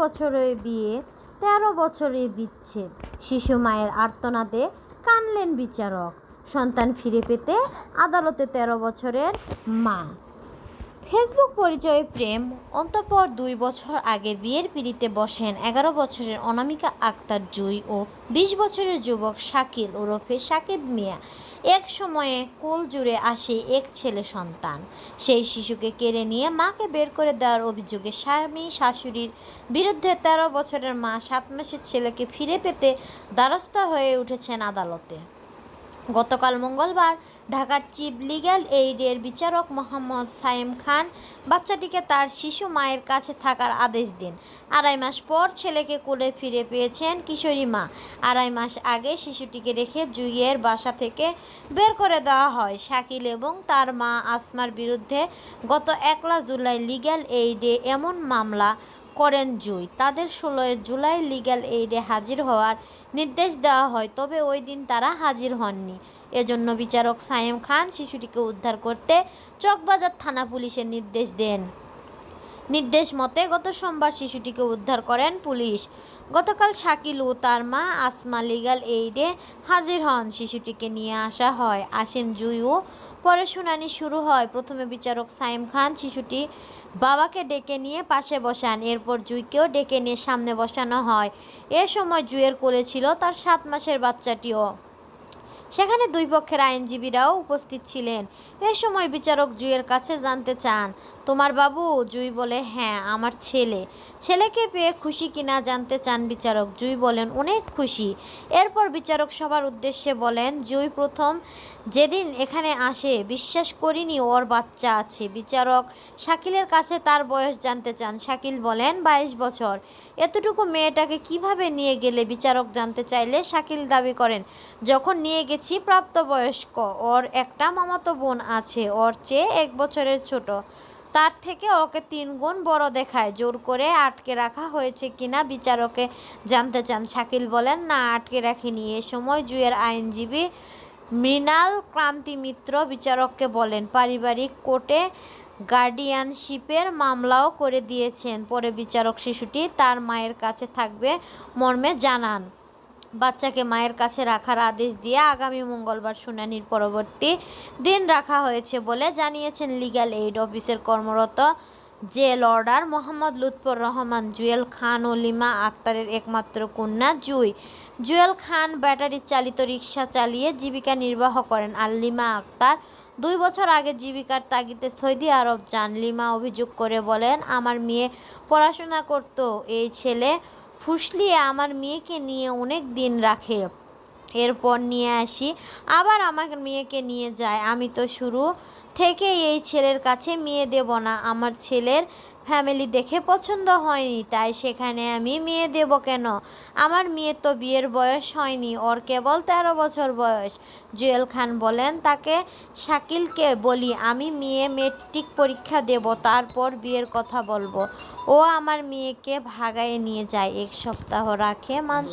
বছরে বিয়ে, 13 বছরে বিচ্ছেদ। শিশু মায়ের আর্তনাদে কানলেন বিচারক। সন্তান ফিরে পেতে আদালতে 13 বছরের মা। ফেসবুক পরিচয়ে প্রেম, অন্তঃপর 2 বছর আগে বিয়ের পিঁড়িতে বসেন 11 বছরের অনামিকা আক্তার জুঁই ও 20 বছরের যুবক শাকিল ওরফে সাকিব মিয়া। এক সময়ে কোল জুড়ে আসে এক ছেলে সন্তান। সেই শিশুকে কেড়ে নিয়ে মাকে বের করে দেওয়ার অভিযোগে স্বামী শাশুড়ির বিরুদ্ধে 13 বছরের মা 7 মাসের ছেলেকে ফিরে পেতে দ্বারস্থ হয়ে উঠেছেন আদালতে। গতকাল মঙ্গলবার ঢাকার চিফ লিগ্যাল এইডের বিচারক মোহাম্মদ সায়েম খান বাচ্চাটিকে তার শিশু মায়ের কাছে থাকার আদেশ দেন। 2.5 মাস পর ছেলেকে কোলে ফিরে পেয়েছেন কিশোরী মা। 2.5 মাস আগে শিশুটিকে রেখে জুঁইয়ের বাসা থেকে বের করে দেওয়া হয়। শাকিল এবং তার মা আসমার বিরুদ্ধে গত 1 জুলাই লিগ্যাল এইডে এমন মামলা করেন জুঁই। তাদের 16 জুলাই লিগ্যাল এইডে হাজির হওয়ার নির্দেশ দেওয়া হয়, তবে ওই দিন তারা হাজির হননি। এজন্য বিচারক সায়েম খান শিশুটিকে উদ্ধার করতে চকবাজার থানা পুলিশের নির্দেশ দেন। নির্দেশ মতে গত সোমবার শিশুটিকে উদ্ধার করেন পুলিশ। গতকাল শাকিল ও তার মা আসমা লিগ্যাল এইডে হাজির হন। শিশুটিকে নিয়ে আসেন জুঁই ও পরে শুনানি শুরু হয়। প্রথমে বিচারক সায়েম খান শিশুটি বাবাকে ডেকে নিয়ে পাশে বসান। এরপর জুঁইকেও ডেকে নিয়ে সামনে বসানো হয়। এ সময় জুঁইয়ের কোলে ছিল তার 7 মাসের বাচ্চাটিও। সেখানে 2 পক্ষের আইনজীবীরাও উপস্থিত ছিলেন। এ সময় বিচারক জুঁইয়ের কাছে জানতে চান, তোমার বাবু? জুঁই বলে, হ্যাঁ, আমার ছেলে। ছেলেকে পেয়ে খুশি কিনা জানতে চান বিচারক। জুঁই বলেন, অনেক খুশি। এরপর বিচারক সবার উদ্দেশ্যে বলেন, জুঁই প্রথম যেদিন এখানে আসে বিশ্বাস করিনি ওর বাচ্চা আছে। বিচারক শাকিলের কাছে তার বয়স জানতে চান। শাকিল বলেন, 22 বছর। এতটুকু মেয়েটাকে কিভাবে নিয়ে গেলে? বিচারক জানতে চাইলে শাকিল দাবি করেন, যখন নিয়ে গেছি প্রাপ্তবয়স্ক। ওর একটা মামাতো বোন আছে, ওর চেয়ে 1 বছরের ছোট। তার থেকে ওকে 3 গুণ বড় দেখায়। জোর করে আটকে রাখা হয়েছে কিনা বিচারকে জানতে চান। শাকিল বলেন, না, আটকে রাখিনি। এ সময় জুঁইয়ের আইনজীবী মৃণাল ক্রান্তি মিত্র বিচারককে বলেন, পারিবারিক কোর্টে গার্ডিয়ানশিপের মামলাও করে দিয়েছেন। পরে বিচারক শিশুটি তার মায়ের কাছে থাকবে মর্মে জানান। বাচ্চাকে মায়ের কাছে রাখার আদেশ দিয়ে আগামী মঙ্গলবার শুনানির পরবর্তী দিন রাখা হয়েছে বলে জানিয়েছেন লিগ্যাল এইড অফিসের কর্মরত জেল অর্ডার মোহাম্মদ লুৎফর রহমান। জুয়েল খান ও লিমা আক্তারের একমাত্র কন্যা জুঁই। জুয়েল খান ব্যাটারি চালিত রিকশা চালিয়ে জীবিকা নির্বাহ করেন, আর লিমা আক্তার 2 বছর আগে জীবিকার তাগিদে সৌদি আরব যান। লিমা অভিযোগ করে বলেন, আমার মেয়ে পড়াশোনা করত, এই ছেলে ফুসলিয়ে আমার মেয়েকে নিয়ে অনেক দিন রাখে, এরপর নিয়ে আসি, আবার আমার মেয়েকে নিয়ে যায়। আমি তো শুরু থেকে এই ছেলের কাছে মেয়ে দেব না, আমার ছেলের ফ্যামিলি দেখে পছন্দ হয়নি, তাই সেখানে আমি মেয়ে দেব কেন? আমার মেয়ে তো বিয়ের বয়স হয়নি, ওর কেবল 13 বছর বয়স। জুয়েল খান বলেন, তাকে শাকিলকে বলি আমি মেয়ে মেট্রিক পরীক্ষা দেব, তারপর বিয়ের কথা বলবো। ও আমার মেয়েকে ভাগায়ে নিয়ে যায়, 1 সপ্তাহ রাখে, মান